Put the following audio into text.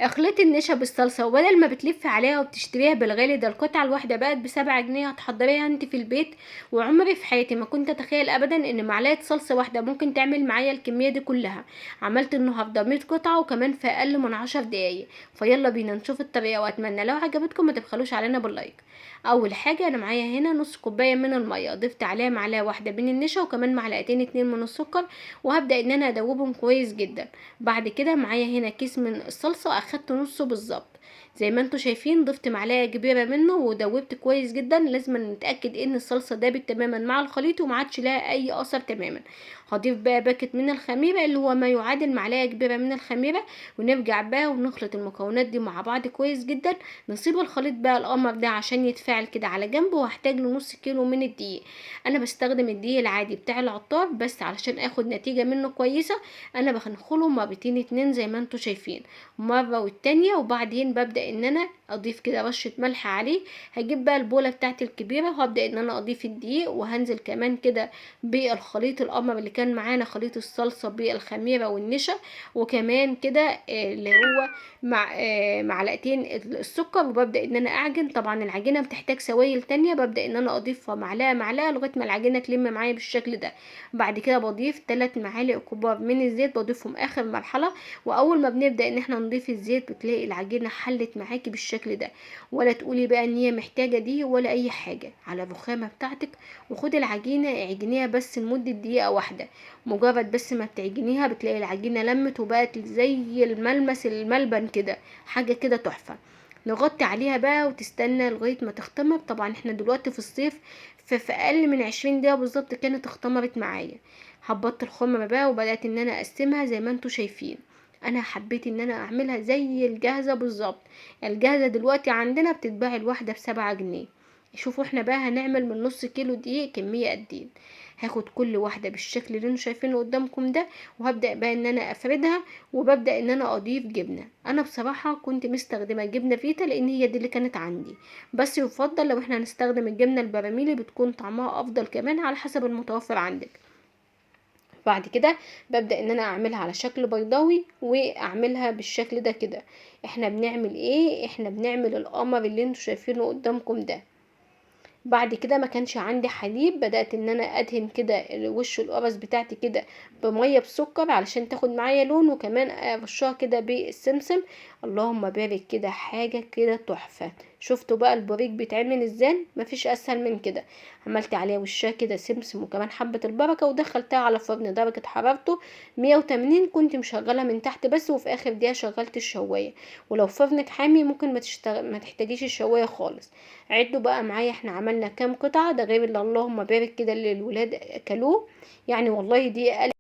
اخلطي النشا بالصلصة، وبدل ما بتلفي عليها وبتشتريها بالغالي، ده القطعة الواحدة بقت ب7 جنيه، هتحضريها انت في البيت. وعمري في حياتي ما كنت اتخيل ابدا ان معلقة صلصة واحدة ممكن تعمل معايا الكمية دي كلها. عملت النهاردة 100 قطعة وكمان في اقل من 10 دقايق. فيلا بينا نشوف الطريقة، واتمنى لو عجبتكم ما تبخلوش علينا باللايك. اول حاجة انا معايا هنا نص كوباية من المية، ضفت عليها معلقة واحدة من النشا وكمان معلقتين 2 من السكر، وهبدأ ان انا ادوبهم كويس جدا. بعد كده معايا هنا كيس من الصلصة، اخدت نصه بالظبط. زي ما انتوا شايفين ضفت معلقه كبيره منه ودوبت كويس جدا. لازم نتاكد ان الصلصه دابت تماما مع الخليط وما عادش لها اي اثر تماما. هضيف بقى باكت من الخميره اللي هو ما يعادل معلقه كبيره من الخميره، ونرجع بقى ونخلط المكونات دي مع بعض كويس جدا. نسيب الخليط بقى القمر ده عشان يتفاعل كده على جنب، وهحتاج له نص كيلو من الدقيق. انا بستخدم الدقيق العادي بتاع العطار بس علشان اخد نتيجه منه كويسه. انا بخنخله مرتين اتنين زي ما انتوا شايفين، مره والتانية. وبعدين ببدا ان انا اضيف كده رشه ملح عليه. هجيب بقى البوله بتاعتي الكبيره وهبدا ان انا اضيف الدقيق، وهنزل كمان كده بالخليط القمر اللي كان معانا، خليط الصلصه بالخميره والنشا، وكمان كده اللي هو مع معلقتين السكر. وببدا ان انا اعجن. طبعا العجينه بتحتاج سوائل تانية، ببدا ان انا اضيفها معلقه معلقه لغايه ما العجينه تلم معايا بالشكل ده. بعد كده بضيف 3 معالق كبار من الزيت، بضيفهم اخر مرحله. واول ما بنبدا ان احنا نضيف الزيت بتلاقي العجينه حلت معاكي بالشكل ده. ولا تقولي بقى ان هي محتاجه دي ولا اي حاجه، على الرخامه بتاعتك. وخدي العجينه اعجنيها بس لمده دقيقه واحده. مجرد بس ما بتعجنيها بتلاقي العجينه لمت وبقت زي الملمس الملبن كده، حاجه كده تحفه. نغطي عليها بقى وتستنى لغايه ما تختمر. طبعا احنا دلوقتي في الصيف، في اقل من 20 دقيقه بالظبط كانت اختمرت معايا. هبطت الخمره بقى وبدات ان انا اقسمها زي ما انتوا شايفين. انا حبيت ان انا اعملها زي الجاهزة بالظبط. الجاهزة دلوقتي عندنا بتتباع الواحدة ب7 جنيه. شوفوا احنا بقى هنعمل من نص كيلو دقيق كمية قد ايه. هاخد كل واحدة بالشكل اللي انتوا شايفينه قدامكم ده، وهبدأ بقى ان انا افردها. وببدأ ان انا اضيف جبنة. انا بصراحة كنت مستخدمة جبنة فيتا لان هي دي اللي كانت عندي، بس يفضل لو احنا هنستخدم الجبنة البراميلي بتكون طعمها افضل كمان على حسب المتوفر عندك. بعد كده ببدأ ان انا اعملها على شكل بيضاوي واعملها بالشكل ده كده. احنا بنعمل ايه؟ احنا بنعمل القمر اللي انتوا شايفينه قدامكم ده. بعد كده ما كانش عندي حليب، بدأت ان انا ادهن كده وش القرص بتاعتي كده بمية بسكر علشان تاخد معايا لون، وكمان ارشها كده بالسمسم. اللهم بارك، كده حاجة كده تحفة. شفتوا بقى البوريك بيتعمل ازاي؟ مفيش اسهل من كده. عملت عليها وشها كده سمسم وكمان حبة البركة، ودخلتها على فرن درجة حرارته 180. كنت مشغلة من تحت بس، وفي اخر دقيقة شغلت الشواية. ولو فرنك حامي ممكن ما تحتاجيش الشواية خالص. عدوا بقى معايا احنا عملنا كام قطعة، ده غير اللي اللهم بارك كده اللي الولاد اكلوه. يعني والله دي